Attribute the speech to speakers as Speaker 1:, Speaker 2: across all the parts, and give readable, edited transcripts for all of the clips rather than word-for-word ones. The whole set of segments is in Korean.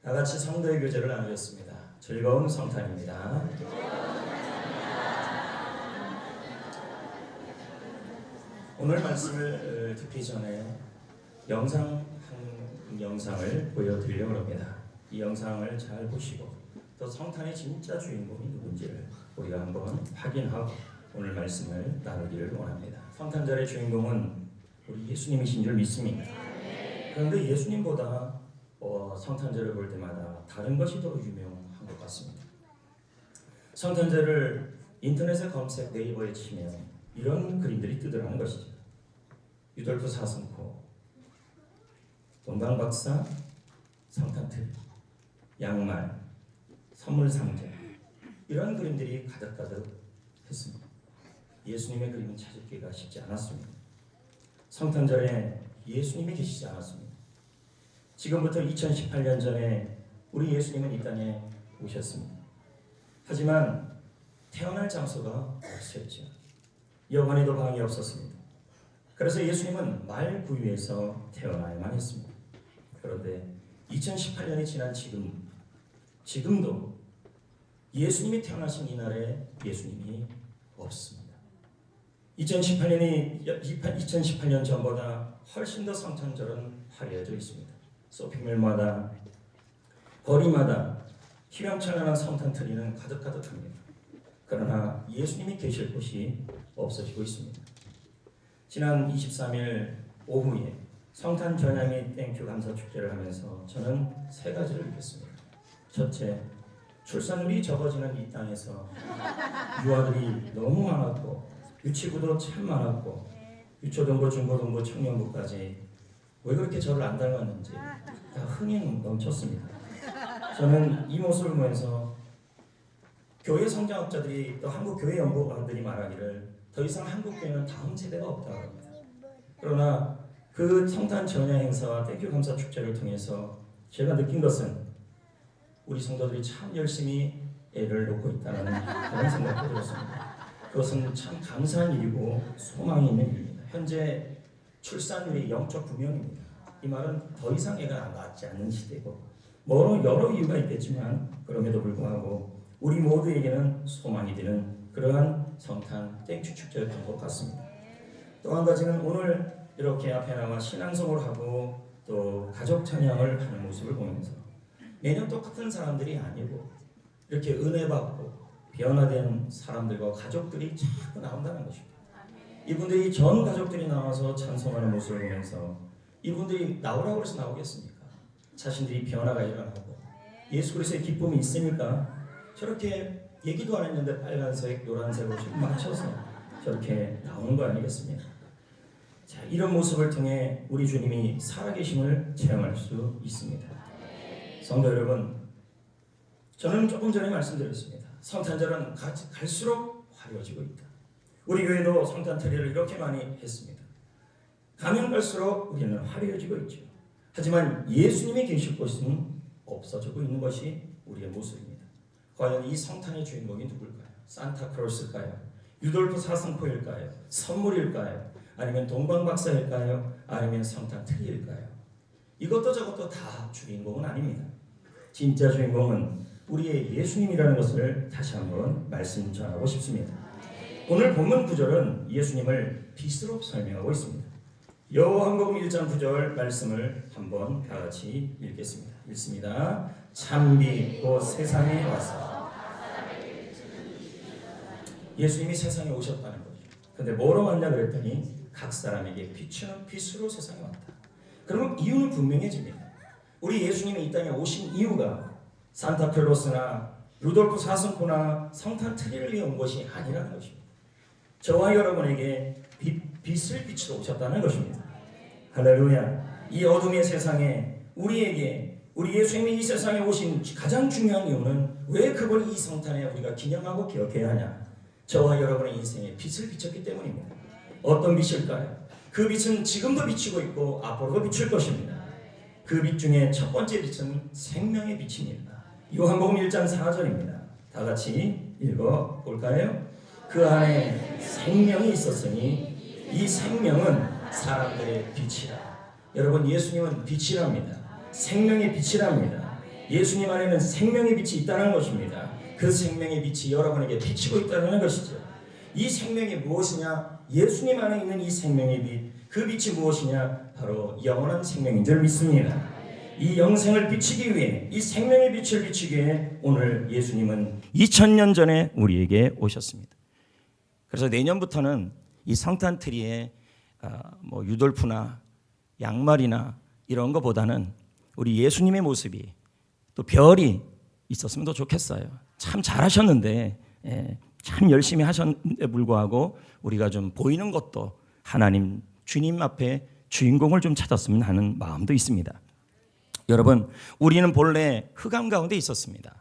Speaker 1: 다 같이 성도의 교제를 나누겠습니다. 즐거운 성탄입니다. 오늘 말씀을 듣기 전에 한 영상을 보여드리려고 합니다. 이 영상을 잘 보시고 또 성탄의 진짜 주인공이 누군지를 우리가 한번 확인하고 오늘 말씀을 나누기를 원합니다. 성탄절의 주인공은 우리 예수님이신 줄 믿습니다. 그런데 예수님보다 성탄절을 볼 때마다 다른 것이 더 유명한 것 같습니다. 성탄절을 인터넷에 검색 네이버에 치면 이런 그림들이 뜨더라는 것이죠. 유돌프 사슴코, 동방박사, 성탄트리, 양말, 선물 상자, 이런 그림들이 가득가득 했습니다. 예수님의 그림은 찾기가 쉽지 않았습니다. 성탄절에 예수님이 계시지 않았습니다. 지금부터 2018년 전에 우리 예수님은 이 땅에 오셨습니다. 하지만 태어날 장소가 없었죠. 여관에도 방이 없었습니다. 그래서 예수님은 말구유에서 태어나야만 했습니다. 그런데 2018년이 지난 지금도 예수님이 태어나신 이날에 예수님이 없습니다. 2018년 전보다 훨씬 더 성탄절은 화려해져 있습니다. 쇼핑몰마다 거리마다 휘황찬란한 성탄트리는 가득가득합니다. 그러나 예수님이 계실 곳이 없어지고 있습니다. 지난 23일 오후에 성탄 전야미 땡큐 감사 축제를 하면서 저는 세 가지를 느꼈습니다. 첫째, 출산율이 적어지는 이 땅에서 유아들이 너무 많았고 유치부도 참 많았고 유초등부, 중고등부, 청년부까지 왜 그렇게 저를 안 닮았는지 다 흥행 넘쳤습니다. 저는 이 모습을 보면서 교회 성장학자들이 또 한국 교회 연구관들이 말하기를 더 이상 한국 교회는 다음 세대가 없다고 합니다. 그러나 그 성탄 전야 행사와 땡큐 감사 축제를 통해서 제가 느낀 것은 우리 성도들이 참 열심히 애를 놓고 있다는 그런 생각도 들었습니다. 그것은 참 감사한 일이고 소망이 있는 일입니다. 현재 출산율이 0.9명입니다. 이 말은 더 이상 애가 낳지 않는 시대고 여러 이유가 있겠지만 그럼에도 불구하고 우리 모두에게는 소망이 되는 그러한 성탄 땡큐 축제였던 것 같습니다. 또 한 가지는 오늘 이렇게 앞에 나와 신앙송을 하고 또 가족 찬양을 하는 모습을 보면서 매년 똑같은 사람들이 아니고 이렇게 은혜 받고 변화된 사람들과 가족들이 자꾸 나온다는 것입니다. 이분들이 전 가족들이 나와서 찬송하는 모습을 보면서 이분들이 나오라고 해서 나오겠습니까? 자신들이 변화가 일어나고 예수 그리스도의 기쁨이 있으니까 저렇게 얘기도 안 했는데 빨간색, 노란색 옷을 맞춰서 저렇게 나오는 거 아니겠습니까? 자, 이런 모습을 통해 우리 주님이 살아계심을 체험할 수 있습니다. 성도 여러분, 저는 조금 전에 말씀드렸습니다. 성탄절은 갈수록 화려해지고 있다. 우리 교회도 성탄트리를 이렇게 많이 했습니다. 가면 갈수록 우리는 화려해지고 있죠. 하지만 예수님이 계실 곳은 없어지고 있는 것이 우리의 모습입니다. 과연 이 성탄의 주인공이 누굴까요? 산타크로스일까요? 유돌프 사슴코일까요? 선물일까요? 아니면 동방박사일까요? 아니면 성탄트리일까요? 이것도 저것도 다 주인공은 아닙니다. 진짜 주인공은 우리의 예수님이라는 것을 다시 한번 말씀 전하고 싶습니다. 오늘 본문 9절은 예수님을 빛으로 설명하고 있습니다. 요한복음 1장 9절 말씀을 한번 다 같이 읽겠습니다. 읽습니다. 참빛 곧 세상에 와서 예수님이 세상에 오셨다는 거죠. 근데 뭐로 왔냐 그랬더니 각 사람에게 비추는 빛으로 세상에 왔다. 그러면 이유는 분명해집니다. 우리 예수님이 이 땅에 오신 이유가 산타클로스나 루돌프 사슴코나 성탄트리를 위해 온 것이 아니라는 것입니다. 저와 여러분에게 빛을 비추러 오셨다는 것입니다. 할렐루야. 이 어둠의 세상에 우리 예수님이 이 세상에 오신 가장 중요한 이유는 왜 그분이 이 성탄에 우리가 기념하고 기억해야 하냐? 저와 여러분의 인생에 빛을 비췄기 때문입니다. 어떤 빛일까요? 그 빛은 지금도 비치고 있고 앞으로도 비출 것입니다. 그 빛 중에 첫 번째 빛은 생명의 빛입니다. 요한복음 1장 4절입니다. 다 같이 읽어볼까요? 그 안에 생명이 있었으니 이 생명은 사람들의 빛이라. 여러분, 예수님은 빛이랍니다. 생명의 빛이랍니다. 예수님 안에는 생명의 빛이 있다는 것입니다. 그 생명의 빛이 여러분에게 비치고 있다는 것이죠. 이 생명이 무엇이냐? 예수님 안에 있는 이 생명의 빛, 그 빛이 무엇이냐? 바로 영원한 생명인 줄 믿습니다. 이 영생을 비치기 위해, 이 생명의 빛을 비치기 위해 오늘 예수님은 2000년 전에 우리에게 오셨습니다. 그래서 내년부터는 이 성탄 트리에 유돌프나 양말이나 이런 것보다는 우리 예수님의 모습이 또 별이 있었으면 더 좋겠어요. 참 잘하셨는데, 참 열심히 하셨는데 불구하고 우리가 좀 보이는 것도 하나님 주님 앞에 주인공을 좀 찾았으면 하는 마음도 있습니다. 여러분, 우리는 본래 흑암 가운데 있었습니다.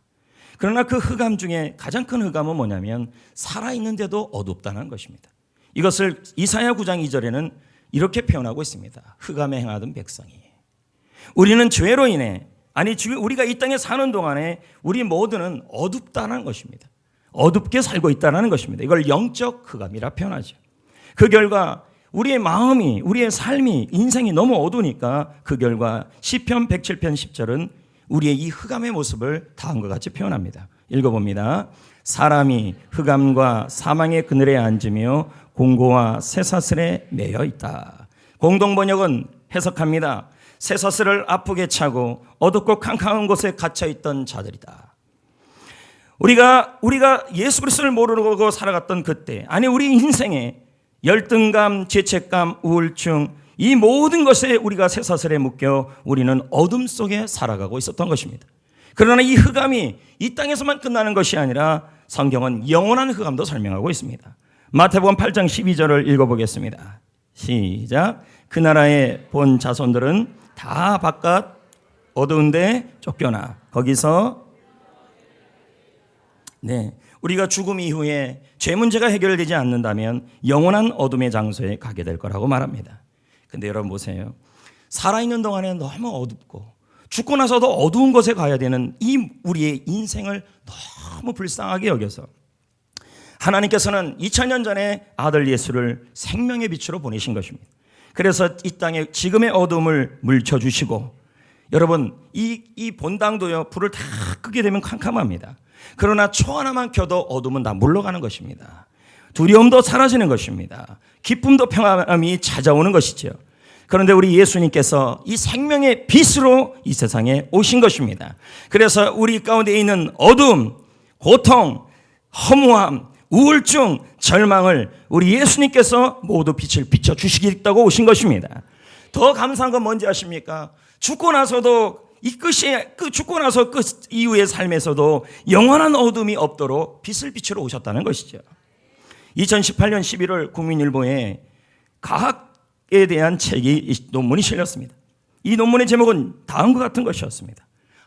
Speaker 1: 그러나 그 흑암 중에 가장 큰 흑암은 뭐냐면 살아있는데도 어둡다는 것입니다. 이것을 이사야 9장 2절에는 이렇게 표현하고 있습니다. 흑암에 행하던 백성이. 우리는 죄로 인해, 우리가 이 땅에 사는 동안에 우리 모두는 어둡다는 것입니다. 어둡게 살고 있다는 것입니다. 이걸 영적 흑암이라 표현하죠. 그 결과 우리의 마음이, 우리의 삶이, 인생이 너무 어두우니까 그 결과 시편 107편 10절은 우리의 이 흑암의 모습을 다음과 같이 표현합니다. 읽어봅니다. 사람이 흑암과 사망의 그늘에 앉으며 공고와 쇠사슬에 매여 있다. 공동번역은 해석합니다. 쇠사슬을 아프게 차고 어둡고 캄캄한 곳에 갇혀있던 자들이다. 우리가 예수 그리스도를 모르고 살아갔던 그때, 우리 인생에 열등감, 죄책감, 우울증, 이 모든 것에 우리가 쇠사슬에 묶여 우리는 어둠 속에 살아가고 있었던 것입니다. 그러나 이 흑암이 이 땅에서만 끝나는 것이 아니라 성경은 영원한 흑암도 설명하고 있습니다. 마태복음 8장 12절을 읽어보겠습니다. 시작. 그 나라의 본 자손들은 다 바깥 어두운데 쫓겨나 거기서 우리가 죽음 이후에 죄 문제가 해결되지 않는다면 영원한 어둠의 장소에 가게 될 거라고 말합니다. 근데 여러분 보세요. 살아있는 동안에는 너무 어둡고 죽고 나서도 어두운 곳에 가야 되는 이 우리의 인생을 너무 불쌍하게 여겨서 하나님께서는 2000년 전에 아들 예수를 생명의 빛으로 보내신 것입니다. 그래서 이 땅에 지금의 어둠을 물쳐주시고, 여러분 이 본당도요, 불을 다 끄게 되면 캄캄합니다. 그러나 초 하나만 켜도 어둠은 다 물러가는 것입니다. 두려움도 사라지는 것입니다. 기쁨도 평안함이 찾아오는 것이죠. 그런데 우리 예수님께서 이 생명의 빛으로 이 세상에 오신 것입니다. 그래서 우리 가운데 있는 어둠, 고통, 허무함, 우울증, 절망을 우리 예수님께서 모두 빛을 비춰주시겠다고 오신 것입니다. 더 감사한 건 뭔지 아십니까? 죽고 나서도 죽고 나서 끝 이후의 삶에서도 영원한 어둠이 없도록 빛을 비추러 오셨다는 것이죠. 2018년 11월 국민일보에 과학에 대한 논문이 실렸습니다. 이 논문의 제목은 다음과 같은 것이었습니다.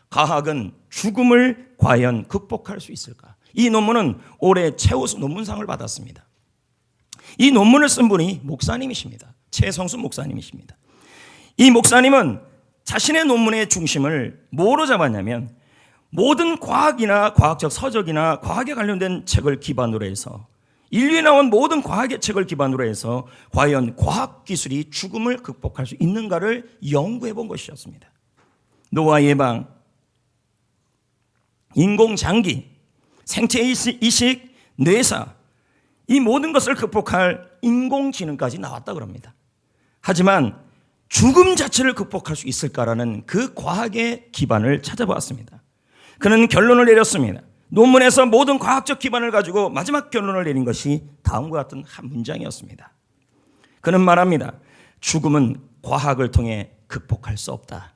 Speaker 1: 과학은 죽음을 과연 극복할 수 있을까? 이 논문은 올해 최우수 논문상을 받았습니다. 이 논문을 쓴 분이 목사님이십니다. 최성수 목사님이십니다. 이 목사님은 자신의 논문의 중심을 뭐로 잡았냐면 모든 과학이나 과학적 서적이나 과학에 관련된 책을 기반으로 해서 인류에 나온 모든 과학의 책을 기반으로 해서 과연 과학기술이 죽음을 극복할 수 있는가를 연구해 본 것이었습니다. 노화 예방, 인공장기, 생체 이식, 뇌사, 이 모든 것을 극복할 인공지능까지 나왔다고 합니다. 하지만 죽음 자체를 극복할 수 있을까라는 그 과학의 기반을 찾아보았습니다. 그는 결론을 내렸습니다. 논문에서 모든 과학적 기반을 가지고 마지막 결론을 내린 것이 다음과 같은 한 문장이었습니다. 그는 말합니다. 죽음은 과학을 통해 극복할 수 없다.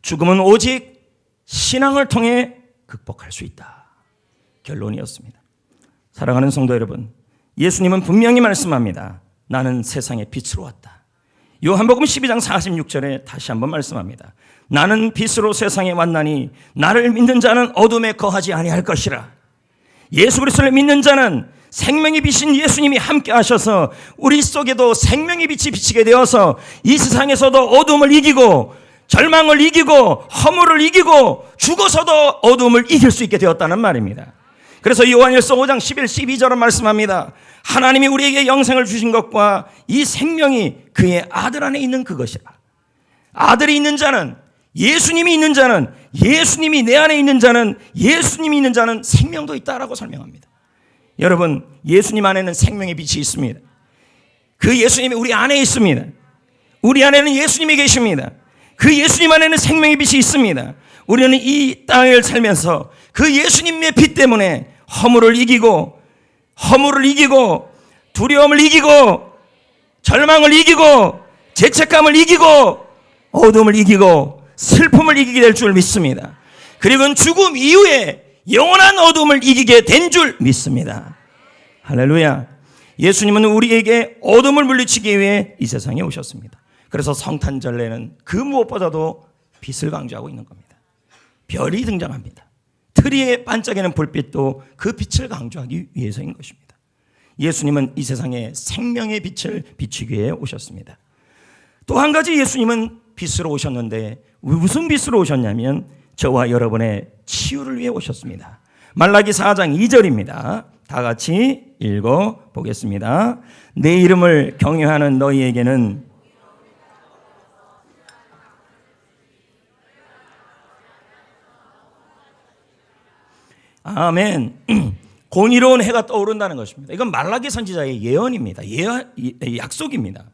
Speaker 1: 죽음은 오직 신앙을 통해 극복할 수 있다. 결론이었습니다. 사랑하는 성도 여러분, 예수님은 분명히 말씀합니다. 나는 세상의 빛으로 왔다. 요한복음 12장 46절에 다시 한번 말씀합니다. 나는 빛으로 세상에 왔나니 나를 믿는 자는 어둠에 거하지 아니할 것이라. 예수 그리스도를 믿는 자는 생명의 빛인 예수님이 함께 하셔서 우리 속에도 생명의 빛이 비치게 되어서 이 세상에서도 어둠을 이기고 절망을 이기고 허물을 이기고 죽어서도 어둠을 이길 수 있게 되었다는 말입니다. 그래서 요한일서 5장 11, 12절은 말씀합니다. 하나님이 우리에게 영생을 주신 것과 이 생명이 그의 아들 안에 있는 그것이라. 아들이 있는 자는
Speaker 2: 예수님이 있는 자는, 예수님이 내 안에 있는 자는, 예수님이 있는 자는 생명도 있다라고 설명합니다. 여러분, 예수님 안에는 생명의 빛이 있습니다. 그 예수님이 우리 안에 있습니다. 우리 안에는 예수님이 계십니다. 그 예수님 안에는 생명의 빛이 있습니다. 우리는 이 땅을 살면서 그 예수님의 빛 때문에 허물을 이기고 두려움을 이기고 절망을 이기고 죄책감을 이기고 어둠을 이기고 슬픔을 이기게 될 줄 믿습니다. 그리고 죽음 이후에 영원한 어둠을 이기게 된 줄 믿습니다. 할렐루야. 예수님은 우리에게 어둠을 물리치기 위해 이 세상에 오셨습니다. 그래서 성탄절에는 그 무엇보다도 빛을 강조하고 있는 겁니다. 별이 등장합니다. 트리에 반짝이는 불빛도 그 빛을 강조하기 위해서인 것입니다. 예수님은 이 세상에 생명의 빛을 비추기 위해 오셨습니다. 또 한 가지 예수님은 빛으로 오셨는데 무슨 빛으로 오셨냐면 저와 여러분의 치유를 위해 오셨습니다. 말라기 4장 2절입니다. 다 같이 읽어보겠습니다. 내 이름을 경외하는 너희에게는 아멘. 공의로운 해가 떠오른다는 것입니다. 이건 말라기 선지자의 예언입니다. 약속입니다.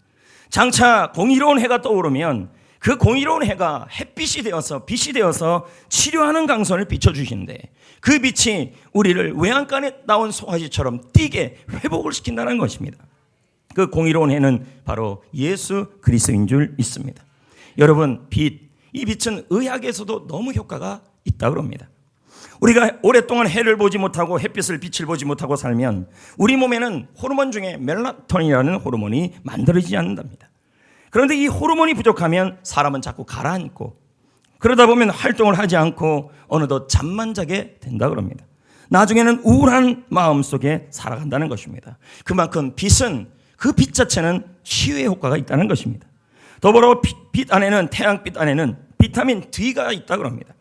Speaker 2: 장차 공의로운 해가 떠오르면 그 공의로운 해가 햇빛이 되어서 빛이 되어서 치료하는 강선을 비춰주시는데 그 빛이 우리를 외양간에 나온 송아지처럼 띄게 회복을 시킨다는 것입니다. 그 공의로운 해는 바로 예수 그리스도인 줄 믿습니다. 여러분, 이 빛은 의학에서도 너무 효과가 있다고 합니다. 우리가 오랫동안 해를 보지 못하고 햇빛을 빛을 보지 못하고 살면 우리 몸에는 호르몬 중에 멜라토닌이라는 호르몬이 만들어지지 않는답니다. 그런데 이 호르몬이 부족하면 사람은 자꾸 가라앉고 그러다 보면 활동을 하지 않고 어느덧 잠만 자게 된다고 합니다. 나중에는 우울한 마음 속에 살아간다는 것입니다. 그만큼 빛은 그 빛 자체는 치유의 효과가 있다는 것입니다. 더불어 빛 안에는 태양빛 안에는 비타민 D가 있다고 합니다.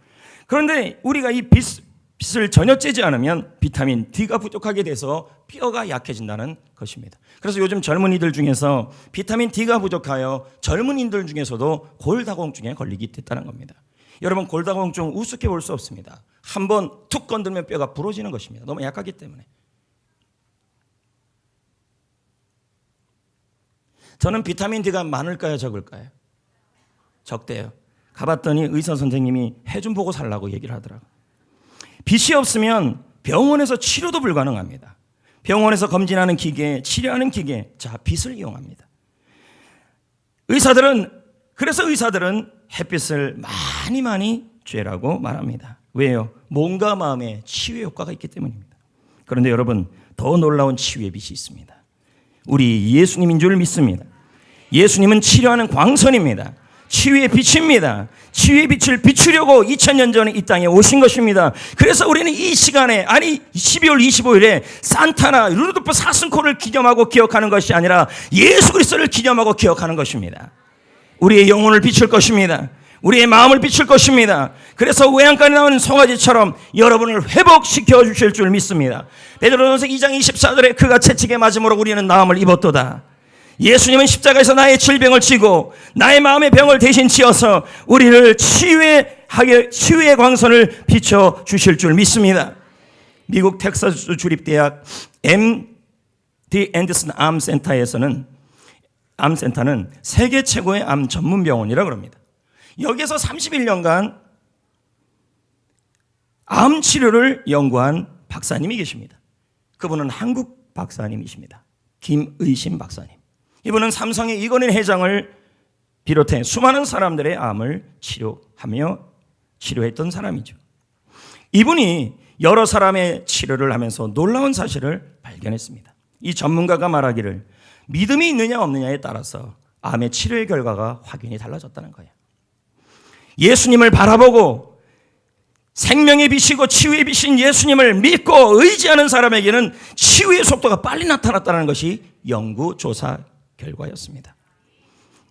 Speaker 2: 그런데 우리가 이 빛을 전혀 쬐지 않으면 비타민 D가 부족하게 돼서 뼈가 약해진다는 것입니다. 그래서 요즘 젊은이들 중에서 비타민 D가 부족하여 젊은이들 중에서도 골다공증에 걸리게 됐다는 겁니다. 여러분, 골다공증 우습게 볼 수 없습니다. 한번 툭 건들면 뼈가 부러지는 것입니다. 너무 약하기 때문에. 저는 비타민 D가 많을까요, 적을까요? 적대요. 가봤더니 의사 선생님이 해 좀 보고 살라고 얘기를 하더라고요. 빛이 없으면 병원에서 치료도 불가능합니다. 병원에서 검진하는 기계, 치료하는 기계, 자, 빛을 이용합니다. 그래서 의사들은 햇빛을 많이 쬐라고 말합니다. 왜요? 몸과 마음에 치유의 효과가 있기 때문입니다. 그런데 여러분, 더 놀라운 치유의 빛이 있습니다. 우리 예수님인 줄 믿습니다. 예수님은 치료하는 광선입니다. 치유의 빛입니다. 치유의 빛을 비추려고 2000년 전에 이 땅에 오신 것입니다. 그래서 우리는 이 시간에, 12월 25일에 산타나 루돌프 사슴코를 기념하고 기억하는 것이 아니라 예수 그리스도를 기념하고 기억하는 것입니다. 우리의 영혼을 비출 것입니다. 우리의 마음을 비출 것입니다. 그래서 외양간에 나오는 송아지처럼 여러분을 회복시켜 주실 줄 믿습니다. 베드로전서 2장 24절에 그가 채찍에 맞음으로 우리는 나음을 입었도다. 예수님은 십자가에서 나의 질병을 지고 나의 마음의 병을 대신 지어서 우리를 치유의 광선을 비춰 주실 줄 믿습니다. 미국 텍사스 주립대학 MD 앤더슨 암센터는 세계 최고의 암 전문 병원이라고 합니다. 여기에서 31년간 암 치료를 연구한 박사님이 계십니다. 그분은 한국 박사님이십니다. 김의심 박사님. 이분은 삼성의 이건희 회장을 비롯해 수많은 사람들의 암을 치료했던 사람이죠. 이분이 여러 사람의 치료를 하면서 놀라운 사실을 발견했습니다. 이 전문가가 말하기를 믿음이 있느냐 없느냐에 따라서 암의 치료의 결과가 확연히 달라졌다는 거예요. 예수님을 바라보고 생명의 빛이고 치유의 빛인 예수님을 믿고 의지하는 사람에게는 치유의 속도가 빨리 나타났다는 것이 연구 조사 결과였습니다.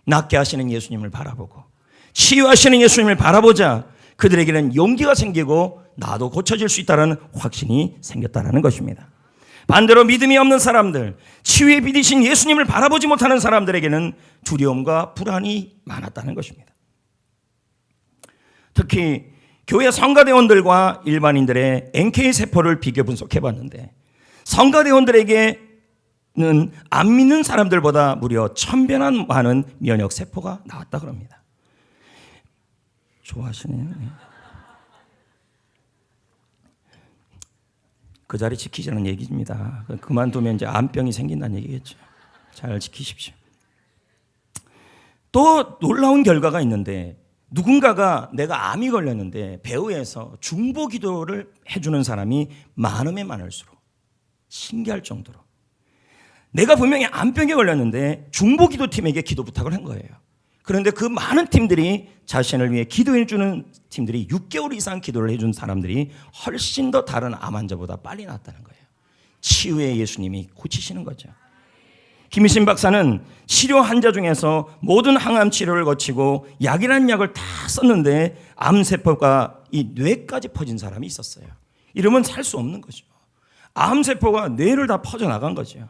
Speaker 2: 낫게 하시는 예수님을 바라보고 치유하시는 예수님을 바라보자 그들에게는 용기가 생기고 나도 고쳐질 수 있다는 확신이 생겼다는 것입니다. 반대로 믿음이 없는 사람들, 치유의 빛이신 예수님을 바라보지 못하는 사람들에게는 두려움과 불안이 많았다는 것입니다. 특히 교회 성가대원들과 일반인들의 NK 세포를 비교 분석해 봤는데 성가대원들에게는 안 믿는 사람들보다 무려 1000배나 많은 면역 세포가 나왔다 그럽니다. 좋아하시네요. 그 자리 지키자는 얘기입니다. 그만두면 이제 암병이 생긴다는 얘기겠죠. 잘 지키십시오. 또 놀라운 결과가 있는데 누군가가 내가 암이 걸렸는데 배후에서 중보 기도를 해주는 사람이 많으면 많을수록 신기할 정도로 내가 분명히 암병에 걸렸는데 중보 기도팀에게 기도 부탁을 한 거예요. 그런데 그 많은 팀들이 자신을 위해 기도해 주는 팀들이 6개월 이상 기도를 해준 사람들이 훨씬 더 다른 암 환자보다 빨리 낫다는 거예요. 치유의 예수님이 고치시는 거죠. 김희신 박사는 치료 환자 중에서 모든 항암 치료를 거치고 약이라는 약을 다 썼는데 암세포가 이 뇌까지 퍼진 사람이 있었어요. 이러면 살 수 없는 거죠. 암세포가 뇌를 다 퍼져나간 거죠.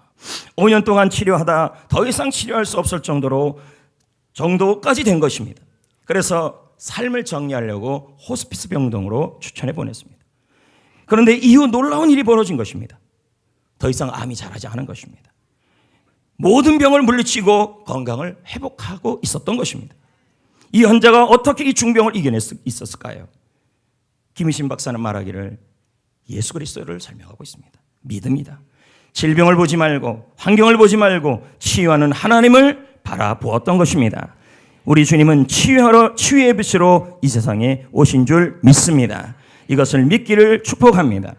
Speaker 2: 5년 동안 치료하다 더 이상 치료할 수 없을 정도까지 된 것입니다. 그래서 삶을 정리하려고 호스피스 병동으로 추천해 보냈습니다. 그런데 이후 놀라운 일이 벌어진 것입니다. 더 이상 암이 자라지 않은 것입니다. 모든 병을 물리치고 건강을 회복하고 있었던 것입니다. 이 환자가 어떻게 이 중병을 이겨낼 수 있었을까요? 김희신 박사는 말하기를 예수 그리스도를 설명하고 있습니다. 믿음이다. 질병을 보지 말고 환경을 보지 말고 치유하는 하나님을 바라보았던 것입니다. 우리 주님은 치유의 빛으로 이 세상에 오신 줄 믿습니다. 이것을 믿기를 축복합니다.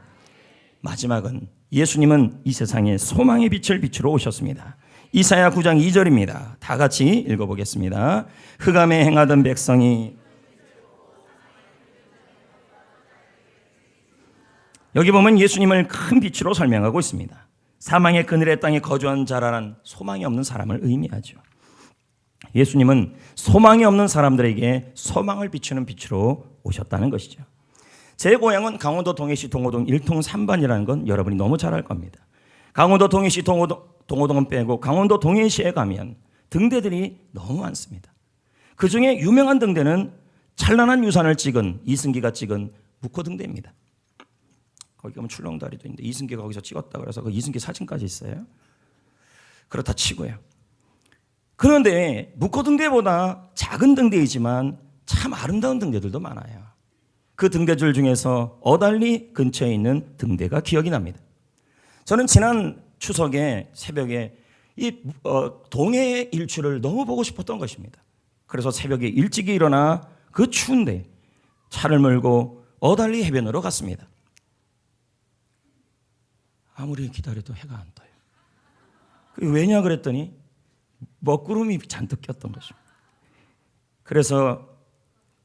Speaker 2: 마지막은 예수님은 이 세상에 소망의 빛을 비추러 오셨습니다. 이사야 9장 2절입니다. 다 같이 읽어보겠습니다. 흑암에 행하던 백성이 여기 보면 예수님을 큰 빛으로 설명하고 있습니다. 사망의 그늘의 땅에 거주한 자라는 소망이 없는 사람을 의미하죠. 예수님은 소망이 없는 사람들에게 소망을 비추는 빛으로 오셨다는 것이죠. 제 고향은 강원도 동해시 동호동 1통 3반이라는 건 여러분이 너무 잘 알 겁니다. 강원도 동해시 동호동은 빼고 강원도 동해시에 가면 등대들이 너무 많습니다. 그중에 유명한 등대는 찬란한 유산을 찍은 이승기가 찍은 묵호등대입니다. 거기 가면 출렁다리도 있는데 이승기가 거기서 찍었다 그래서 그 이승기 사진까지 있어요. 그렇다 치고요. 그런데 묵호등대보다 작은 등대이지만 참 아름다운 등대들도 많아요. 그 등대들 중에서 어달리 근처에 있는 등대가 기억이 납니다. 저는 지난 추석에 새벽에 이 동해 일출을 너무 보고 싶었던 것입니다. 그래서 새벽에 일찍 일어나 그 추운데 차를 몰고 어달리 해변으로 갔습니다. 아무리 기다려도 해가 안 떠요. 왜냐 그랬더니 먹구름이 잔뜩 꼈던 거죠. 그래서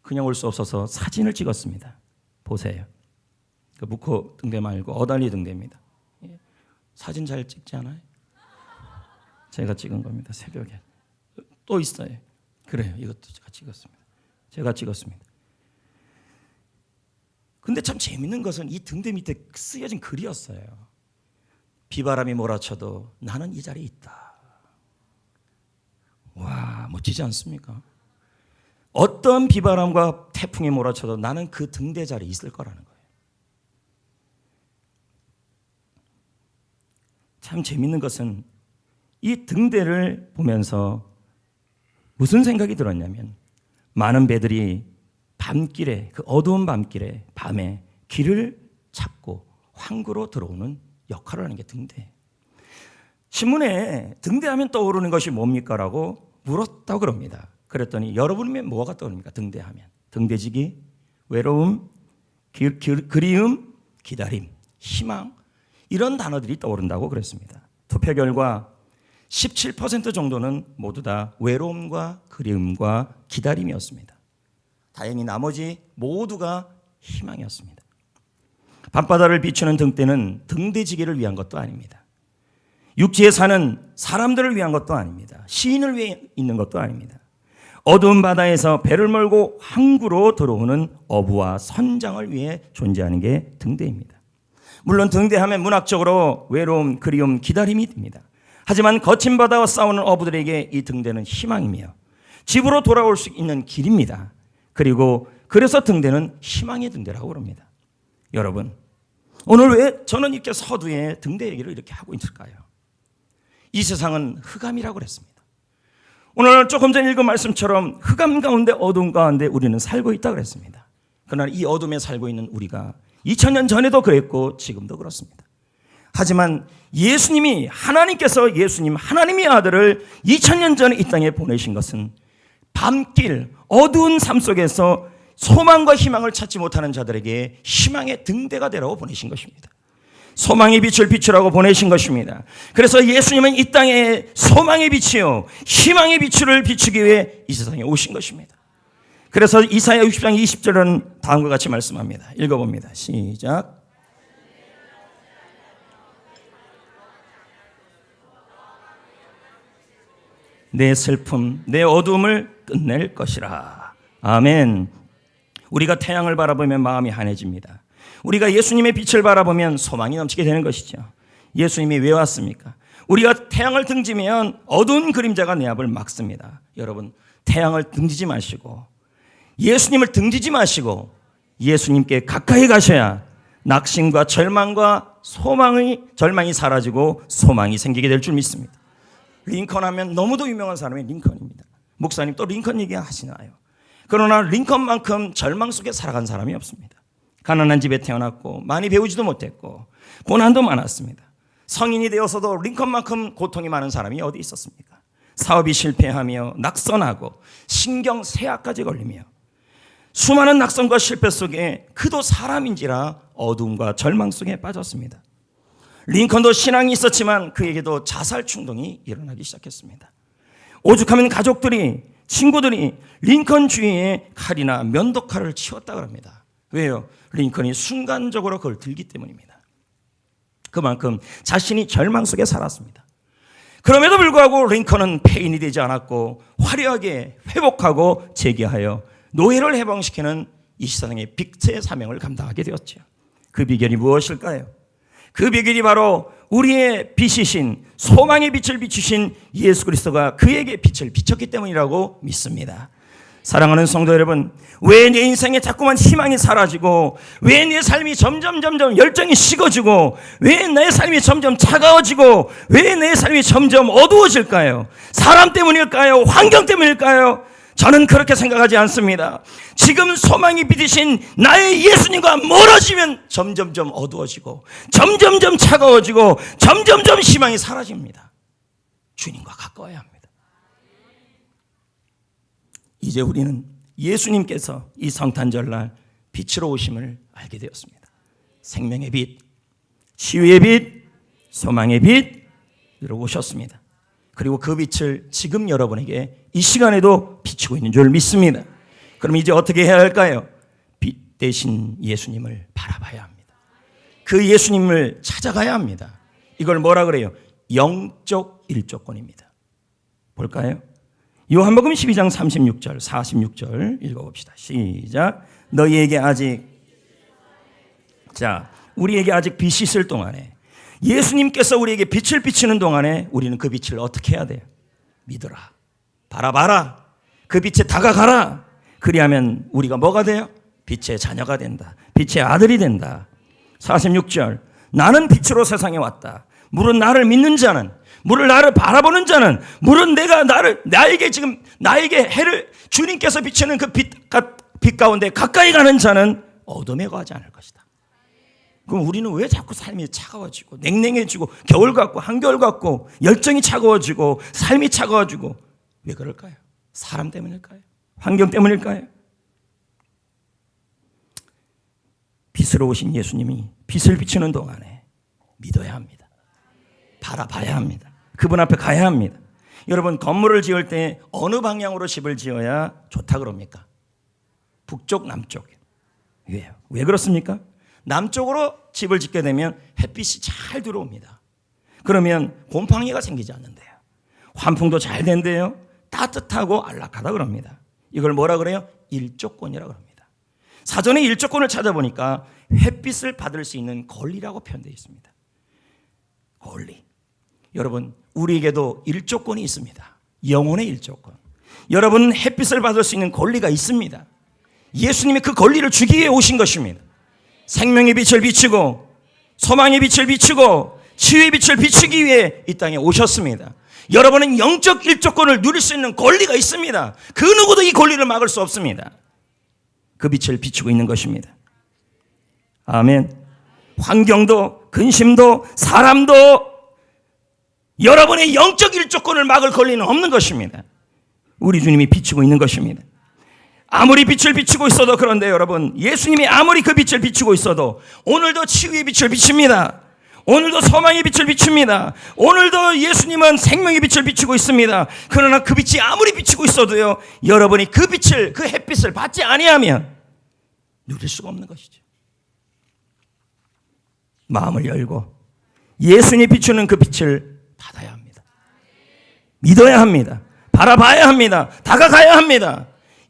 Speaker 2: 그냥 올 수 없어서 사진을 찍었습니다. 보세요. 그 묵호 등대 말고 어달리 등대입니다. 사진 잘 찍지 않아요? 제가 찍은 겁니다. 새벽에. 또 있어요. 그래요. 이것도 제가 찍었습니다. 근데 참 재밌는 것은 이 등대 밑에 쓰여진 글이었어요. 비바람이 몰아쳐도 나는 이 자리에 있다. 와, 멋지지 않습니까? 어떤 비바람과 태풍이 몰아쳐도 나는 그 등대 자리에 있을 거라는 거예요. 참 재밌는 것은 이 등대를 보면서 무슨 생각이 들었냐면 많은 배들이 밤길에 그 어두운 밤에 길을 찾고 항구로 들어오는 역할을 하는 게 등대. 신문에 등대하면 떠오르는 것이 뭡니까? 라고 물었다고 그럽니다. 그랬더니 여러분이면 뭐가 떠오릅니까? 등대하면. 등대지기, 외로움, 그리움, 기다림, 희망 이런 단어들이 떠오른다고 그랬습니다. 투표 결과 17% 정도는 모두 다 외로움과 그리움과 기다림이었습니다. 다행히 나머지 모두가 희망이었습니다. 밤바다를 비추는 등대는 등대지기를 위한 것도 아닙니다. 육지에 사는 사람들을 위한 것도 아닙니다. 시인을 위해 있는 것도 아닙니다. 어두운 바다에서 배를 몰고 항구로 들어오는 어부와 선장을 위해 존재하는 게 등대입니다. 물론 등대하면 문학적으로 외로움, 그리움, 기다림이 듭니다. 하지만 거친 바다와 싸우는 어부들에게 이 등대는 희망이며 집으로 돌아올 수 있는 길입니다. 그리고 그래서 등대는 희망의 등대라고 그럽니다. 여러분, 오늘 왜 저는 이렇게 서두에 등대 얘기를 이렇게 하고 있을까요? 이 세상은 흑암이라고 그랬습니다. 오늘 조금 전 읽은 말씀처럼 흑암 가운데 어둠 가운데 우리는 살고 있다고 그랬습니다. 그러나 이 어둠에 살고 있는 우리가 2000년 전에도 그랬고 지금도 그렇습니다. 하지만 예수님이 하나님께서 예수님 하나님의 아들을 2000년 전에 이 땅에 보내신 것은 밤길 어두운 삶 속에서 소망과 희망을 찾지 못하는 자들에게 희망의 등대가 되라고 보내신 것입니다. 소망의 빛을 비추라고 보내신 것입니다. 그래서 예수님은 이 땅에 소망의 빛이요 희망의 빛을 비추기 위해 이 세상에 오신 것입니다. 그래서 이사야 60장 20절은 다음과 같이 말씀합니다. 읽어봅니다. 시작. 내 슬픔, 내 어두움을 끝낼 것이라. 아멘. 우리가 태양을 바라보면 마음이 환해집니다. 우리가 예수님의 빛을 바라보면 소망이 넘치게 되는 것이죠. 예수님이 왜 왔습니까? 우리가 태양을 등지면 어두운 그림자가 내 앞을 막습니다. 여러분, 태양을 등지지 마시고 예수님을 등지지 마시고 예수님께 가까이 가셔야 낙심과 절망과 절망이 사라지고 소망이 생기게 될 줄 믿습니다. 링컨 하면 너무도 유명한 사람이 링컨입니다. 목사님 또 링컨 얘기하시나요? 그러나 링컨만큼 절망 속에 살아간 사람이 없습니다. 가난한 집에 태어났고 많이 배우지도 못했고 고난도 많았습니다. 성인이 되어서도 링컨만큼 고통이 많은 사람이 어디 있었습니까? 사업이 실패하며 낙선하고 신경쇠약까지 걸리며 수많은 낙선과 실패 속에 그도 사람인지라 어둠과 절망 속에 빠졌습니다. 링컨도 신앙이 있었지만 그에게도 자살 충동이 일어나기 시작했습니다. 오죽하면 가족들이 친구들이 링컨 주위에 칼이나 면도칼을 치웠다고 합니다. 왜요? 링컨이 순간적으로 그걸 들기 때문입니다. 그만큼 자신이 절망 속에 살았습니다. 그럼에도 불구하고 링컨은 폐인이 되지 않았고 화려하게 회복하고 재기하여 노예를 해방시키는 이 세상의 빅트의 사명을 감당하게 되었죠. 그 비결이 무엇일까요? 그 비결이 바로 우리의 빛이신 소망의 빛을 비추신 예수 그리스도가 그에게 빛을 비췄기 때문이라고 믿습니다. 사랑하는 성도 여러분, 왜 내 인생에 자꾸만 희망이 사라지고 왜 내 삶이 점점 열정이 식어지고 왜 내 삶이 점점 차가워지고 왜 내 삶이 점점 어두워질까요? 사람 때문일까요? 환경 때문일까요? 저는 그렇게 생각하지 않습니다. 지금 소망이 빛이신 나의 예수님과 멀어지면 점점점 어두워지고 점점점 차가워지고 점점점 희망이 사라집니다. 주님과 가까워야 합니다. 이제 우리는 예수님께서 이 성탄절날 빛으로 오심을 알게 되었습니다. 생명의 빛, 치유의 빛, 소망의 빛으로 오셨습니다. 그리고 그 빛을 지금 여러분에게 이 시간에도 비추고 있는 줄 믿습니다. 그럼 이제 어떻게 해야 할까요? 빛 대신 예수님을 바라봐야 합니다. 그 예수님을 찾아가야 합니다. 이걸 뭐라 그래요? 영적 일조권입니다. 볼까요? 요한복음 12장 36절 46절 읽어봅시다. 시작. 너희에게 아직 우리에게 아직 빛이 있을 동안에 예수님께서 우리에게 빛을 비치는 동안에 우리는 그 빛을 어떻게 해야 돼요? 믿어라. 바라봐라. 그 빛에 다가가라. 그리하면 우리가 뭐가 돼요? 빛의 자녀가 된다. 빛의 아들이 된다. 46절. 나는 빛으로 세상에 왔다. 물은 나를 믿는 자는, 물을 나를 바라보는 자는, 물은 나에게 해를 주님께서 비치는 그 빛 가운데 가까이 가는 자는 어둠에 거하지 않을 것이다. 그럼 우리는 왜 자꾸 삶이 차가워지고 냉랭해지고 겨울 같고 한겨울 같고 열정이 차가워지고 삶이 차가워지고 왜 그럴까요? 사람 때문일까요? 환경 때문일까요? 빛으로 오신 예수님이 빛을 비추는 동안에 믿어야 합니다. 바라봐야 합니다. 그분 앞에 가야 합니다. 여러분, 건물을 지을 때 어느 방향으로 집을 지어야 좋다 그럽니까? 북쪽, 남쪽. 왜요? 왜 그렇습니까? 남쪽으로 집을 짓게 되면 햇빛이 잘 들어옵니다. 그러면 곰팡이가 생기지 않는데요. 환풍도 잘 된대요. 따뜻하고 안락하다 그럽니다. 이걸 뭐라 그래요? 일조권이라고 합니다. 사전에 일조권을 찾아보니까 햇빛을 받을 수 있는 권리라고 표현되어 있습니다. 권리. 여러분, 우리에게도 일조권이 있습니다. 영혼의 일조권. 여러분은 햇빛을 받을 수 있는 권리가 있습니다. 예수님이 그 권리를 주기 위해 오신 것입니다. 생명의 빛을 비추고 소망의 빛을 비추고 치유의 빛을 비추기 위해 이 땅에 오셨습니다. 여러분은 영적 일조권을 누릴 수 있는 권리가 있습니다. 그 누구도 이 권리를 막을 수 없습니다. 그 빛을 비추고 있는 것입니다. 아멘. 환경도 근심도 사람도 여러분의 영적 일조권을 막을 권리는 없는 것입니다. 우리 주님이 비추고 있는 것입니다. 아무리 빛을 비추고 있어도, 그런데 여러분, 예수님이 아무리 그 빛을 비추고 있어도 오늘도 치유의 빛을 비춥니다. 오늘도 소망의 빛을 비춥니다. 오늘도 예수님은 생명의 빛을 비추고 있습니다. 그러나 그 빛이 아무리 비추고 있어도요, 여러분이 그 빛을, 그 햇빛을 받지 아니하면 누릴 수가 없는 것이죠. 마음을 열고 예수님이 비추는 그 빛을 받아야 합니다. 믿어야 합니다. 바라봐야 합니다. 다가가야 합니다.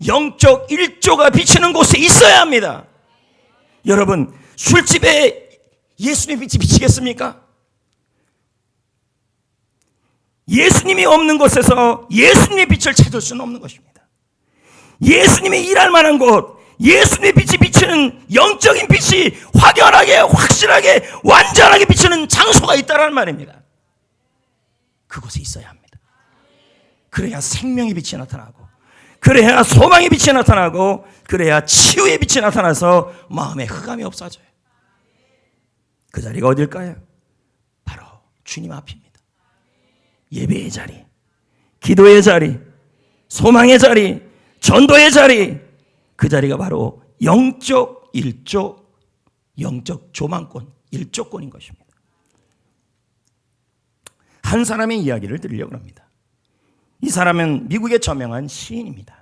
Speaker 2: 영적 일조가 비치는 곳에 있어야 합니다. 여러분, 술집에 예수님의 빛이 비치겠습니까? 예수님이 없는 곳에서 예수님의 빛을 찾을 수는 없는 것입니다. 예수님이 일할 만한 곳, 예수님의 빛이 비치는 영적인 빛이 확연하게, 확실하게, 완전하게 비치는 장소가 있다는 말입니다. 그곳에 있어야 합니다. 그래야 생명의 빛이 나타나고, 그래야 소망의 빛이 나타나고, 그래야 치유의 빛이 나타나서 마음에 흑암이 없어져요. 그 자리가 어딜까요? 바로 주님 앞입니다. 예배의 자리, 기도의 자리, 소망의 자리, 전도의 자리, 그 자리가 바로 영적 일조, 영적 조망권, 일조권인 것입니다. 한 사람의 이야기를 드리려고 합니다. 이 사람은 미국의 저명한 시인입니다.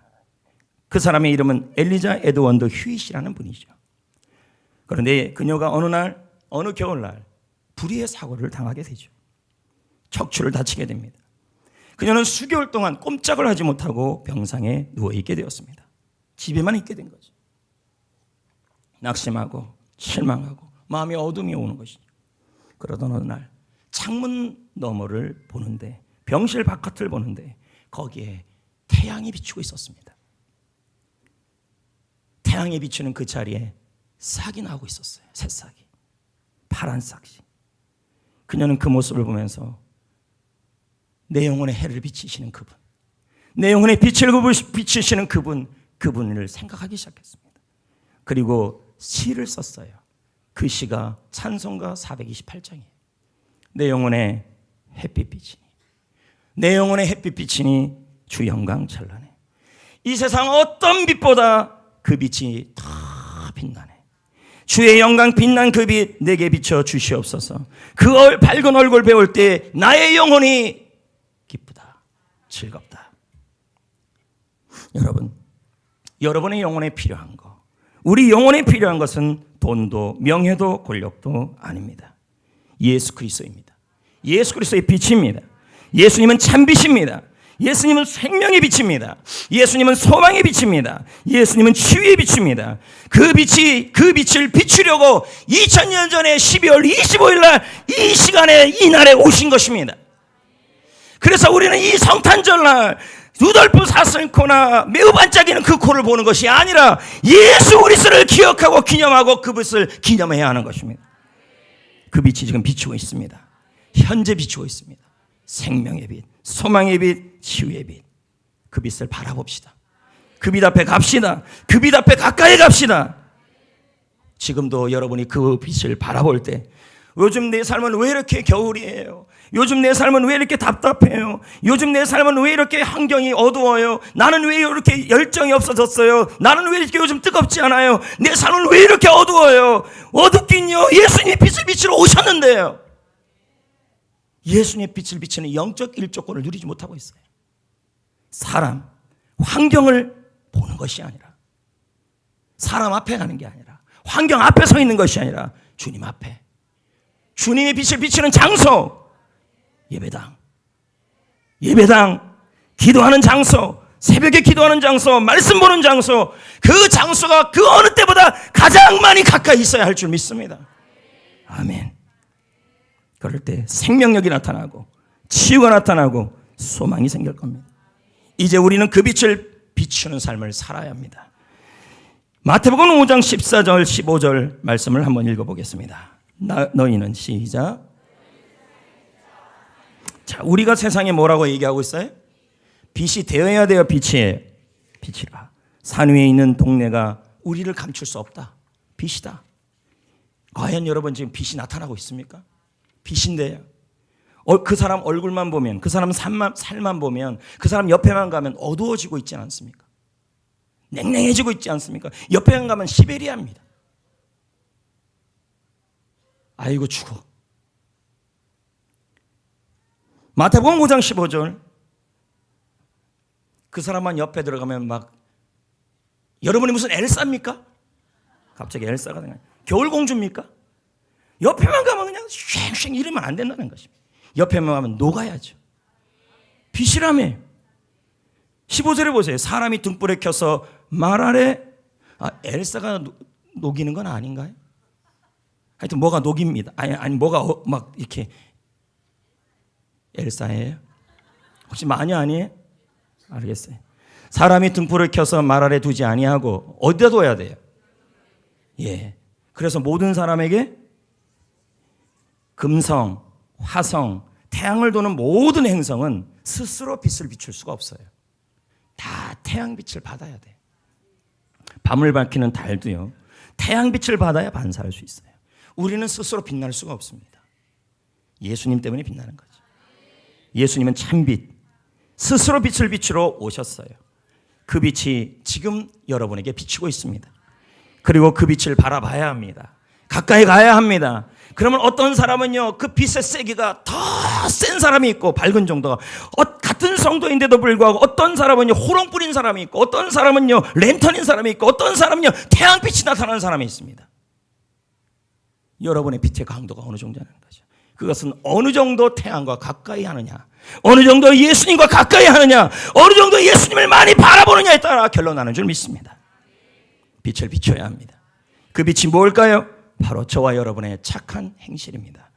Speaker 2: 그 사람의 이름은 엘리자 에드원드 휴잇이라는 분이죠. 그런데 그녀가 어느 겨울날 불의의 사고를 당하게 되죠. 척추를 다치게 됩니다. 그녀는 수개월 동안 꼼짝을 하지 못하고 병상에 누워있게 되었습니다. 집에만 있게 된 거죠. 낙심하고 실망하고 마음에 어둠이 오는 것이죠. 그러던 어느 날 창문 너머를 보는데, 병실 바깥을 보는데 거기에 태양이 비추고 있었습니다. 태양이 비추는 그 자리에 싹이 나오고 있었어요. 새싹이, 파란 싹이. 그녀는 그 모습을 보면서 내 영혼의 해를 비치시는 그분, 내 영혼의 빛을 비치시는 그분을 생각하기 시작했습니다. 그리고 시를 썼어요. 그 시가 찬송가 428장이에요. 내 영혼의 햇빛 비치니, 내 영혼의 햇빛 비치니 주 영광 찬란해. 이 세상 어떤 빛보다 그 빛이 다 빛나네. 주의 영광 빛난 그 빛 내게 비춰 주시옵소서. 그 밝은 얼굴 배울 때 나의 영혼이 기쁘다, 즐겁다. 여러분의 영혼에 필요한 거, 우리 영혼에 필요한 것은 돈도 명예도 권력도 아닙니다. 예수 그리스도입니다. 예수 그리스도의 빛입니다. 예수님은 참빛입니다. 예수님은 생명의 빛입니다. 예수님은 소망의 빛입니다. 예수님은 치유의 빛입니다. 그 빛을 비추려고 2000년 전에 12월 25일 날 이 시간에, 이 날에 오신 것입니다. 그래서 우리는 이 성탄절날 루돌프 사슴코나 매우 반짝이는 그 코를 보는 것이 아니라 예수 그리스도를 기억하고 기념하고 그 빛을 기념해야 하는 것입니다. 그 빛이 지금 비추고 있습니다. 현재 비추고 있습니다. 생명의 빛, 소망의 빛, 치유의 빛. 그 빛을 바라봅시다. 그 빛 앞에 갑시다. 그 빛 앞에 가까이 갑시다. 지금도 여러분이 그 빛을 바라볼 때, 요즘 내 삶은 왜 이렇게 겨울이에요? 요즘 내 삶은 왜 이렇게 답답해요? 요즘 내 삶은 왜 이렇게 환경이 어두워요? 나는 왜 이렇게 열정이 없어졌어요? 나는 왜 이렇게 요즘 뜨겁지 않아요? 내 삶은 왜 이렇게 어두워요? 어둡긴요. 예수님이 빛을 비추러 오셨는데요. 예수님의 빛을 비추는 영적 일조권을 누리지 못하고 있어요. 사람, 환경을 보는 것이 아니라, 사람 앞에 가는 게 아니라, 환경 앞에 서 있는 것이 아니라 주님 앞에, 주님의 빛을 비추는 장소, 예배당, 기도하는 장소, 새벽에 기도하는 장소, 말씀 보는 장소, 그 장소가 그 어느 때보다 가장 많이 가까이 있어야 할 줄 믿습니다. 아멘. 그럴 때 생명력이 나타나고 치유가 나타나고 소망이 생길 겁니다. 이제 우리는 그 빛을 비추는 삶을 살아야 합니다. 마태복음 5장 14절 15절 말씀을 한번 읽어보겠습니다. 너희는 시작. 자, 우리가 세상에 뭐라고 얘기하고 있어요? 빛이 되어야 돼요. 빛이라. 산 위에 있는 동네가 우리를 감출 수 없다. 빛이다. 과연 여러분 지금 빛이 나타나고 있습니까? 빛인데요. 그 사람 얼굴만 보면, 그 사람 살만 보면, 그 사람 옆에만 가면 어두워지고 있지 않습니까? 냉랭해지고 있지 않습니까? 옆에만 가면 시베리아입니다. 아이고 죽어. 마태복음 5장 15절. 그 사람만 옆에 들어가면 막, 여러분이 무슨 엘사입니까? 갑자기 엘사가 되나요? 겨울공주입니까? 옆에만 가면 그냥 쉥쉥 이러면 안 된다는 것입니다. 옆에만 가면 녹아야죠. 빛이라며. 15절에 보세요. 사람이 등불에 켜서 말 아래, 엘사가 녹이는 건 아닌가요? 하여튼 뭐가 녹입니다. 아니 뭐가 막 이렇게, 엘사예요? 혹시 마녀 아니에요? 알겠어요. 사람이 등불을 켜서 말 아래 두지 아니하고 어디다 둬야 돼요? 예. 그래서 모든 사람에게 금성, 화성, 태양을 도는 모든 행성은 스스로 빛을 비출 수가 없어요. 다 태양빛을 받아야 돼요. 밤을 밝히는 달도요, 태양빛을 받아야 반사할 수 있어요. 우리는 스스로 빛날 수가 없습니다. 예수님 때문에 빛나는 거죠. 예수님은 참빛, 스스로 빛을 비추러 오셨어요. 그 빛이 지금 여러분에게 비추고 있습니다. 그리고 그 빛을 바라봐야 합니다. 가까이 가야 합니다. 그러면 어떤 사람은요, 그 빛의 세기가 더 센 사람이 있고, 밝은 정도가 같은 성도인데도 불구하고 어떤 사람은요 호롱 뿌린 사람이 있고, 어떤 사람은요 랜턴인 사람이 있고, 어떤 사람은요 태양빛이 나타나는 사람이 있습니다. 여러분의 빛의 강도가 어느 정도냐는 거죠. 그것은 어느 정도 태양과 가까이 하느냐, 어느 정도 예수님과 가까이 하느냐, 어느 정도 예수님을 많이 바라보느냐에 따라 결론나는 줄 믿습니다. 빛을 비춰야 합니다. 그 빛이 뭘까요? 바로 저와 여러분의 착한 행실입니다.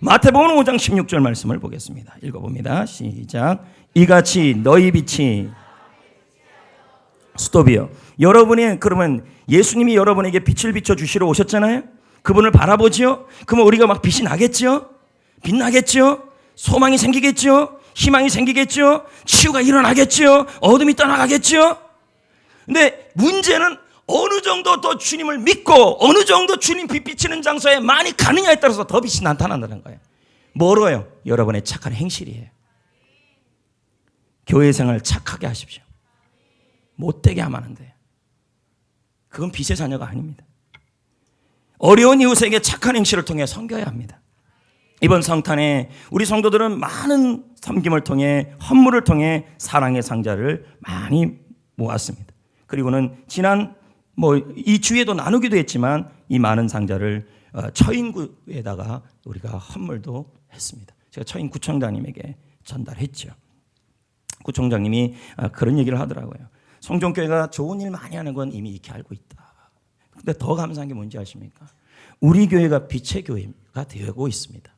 Speaker 2: 마태복음 5장 16절 말씀을 보겠습니다. 읽어봅니다. 시작. 이같이 너희 빛이, 스톱이요. 여러분이, 그러면 예수님이 여러분에게 빛을 비춰주시러 오셨잖아요. 그분을 바라보지요. 그러면 우리가 막 빛이 나겠죠. 빛나겠죠. 소망이 생기겠죠. 희망이 생기겠죠. 치유가 일어나겠죠. 어둠이 떠나가겠죠. 근데 문제는 어느 정도 더 주님을 믿고 어느 정도 주님 빛 비치는 장소에 많이 가느냐에 따라서 더 빛이 나타난다는 거예요. 뭐로요? 여러분의 착한 행실이에요. 교회 생활 착하게 하십시오. 못되게 하면 안 돼요. 그건 빛의 자녀가 아닙니다. 어려운 이웃에게 착한 행실을 통해 섬겨야 합니다. 이번 성탄에 우리 성도들은 많은 섬김을 통해, 헌물을 통해 사랑의 상자를 많이 모았습니다. 그리고는 지난 이 주에도 나누기도 했지만 이 많은 상자를 처인구에다가 우리가 헌물도 했습니다. 제가 처인 구청장님에게 전달했죠. 구청장님이 그런 얘기를 하더라고요. 성종교회가 좋은 일 많이 하는 건 이미 이렇게 알고 있다. 근데 더 감사한 게 뭔지 아십니까? 우리 교회가 빛의 교회가 되고 있습니다.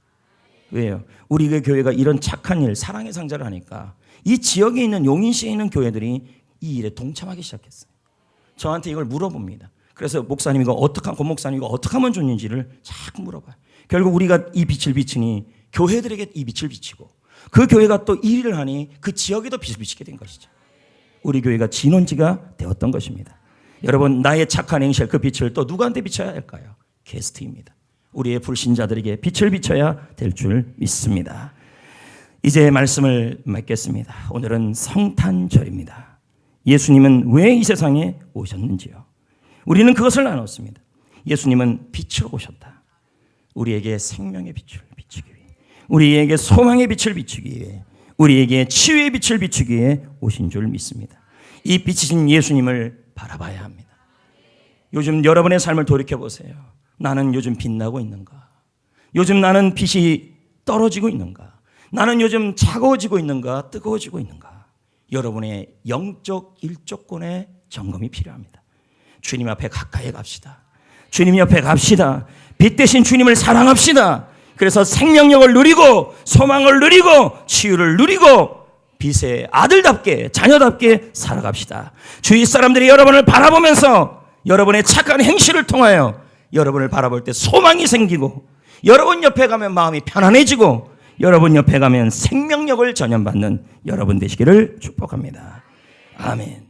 Speaker 2: 왜요? 우리 교회가 이런 착한 일, 사랑의 상자를 하니까 이 지역에 있는, 용인시에 있는 교회들이 이 일에 동참하기 시작했어요. 저한테 이걸 물어봅니다. 그래서 목사님 이거 권목사님 이거 어떻게 하면 좋는지를 자꾸 물어봐요. 결국 우리가 이 빛을 비치니 교회들에게 이 빛을 비치고, 그 교회가 또 이 일을 하니 그 지역에도 빛을 비치게 된 것이죠. 우리 교회가 진원지가 되었던 것입니다. 여러분, 나의 착한 행실, 그 빛을 또 누구한테 비춰야 할까요? 게스트입니다. 우리의 불신자들에게 빛을 비춰야 될 줄 믿습니다. 이제 말씀을 맺겠습니다. 오늘은 성탄절입니다. 예수님은 왜 이 세상에 오셨는지요? 우리는 그것을 나눴습니다. 예수님은 빛으로 오셨다. 우리에게 생명의 빛을 비추기 위해, 우리에게 소망의 빛을 비추기 위해, 우리에게 치유의 빛을 비추기 위해 오신 줄 믿습니다. 이 빛이신 예수님을 바라봐야 합니다. 요즘 여러분의 삶을 돌이켜보세요. 나는 요즘 빛나고 있는가? 요즘 나는 빛이 떨어지고 있는가? 나는 요즘 차가워지고 있는가? 뜨거워지고 있는가? 여러분의 영적 일조권의 점검이 필요합니다. 주님 앞에 가까이 갑시다. 주님 옆에 갑시다. 빛 대신 주님을 사랑합시다. 그래서 생명력을 누리고, 소망을 누리고, 치유를 누리고, 빛의 아들답게, 자녀답게 살아갑시다. 주위 사람들이 여러분을 바라보면서 여러분의 착한 행실을 통하여 여러분을 바라볼 때 소망이 생기고 여러분 옆에 가면 마음이 편안해지고 여러분 옆에 가면 생명력을 전염받는 여러분 되시기를 축복합니다. 아멘.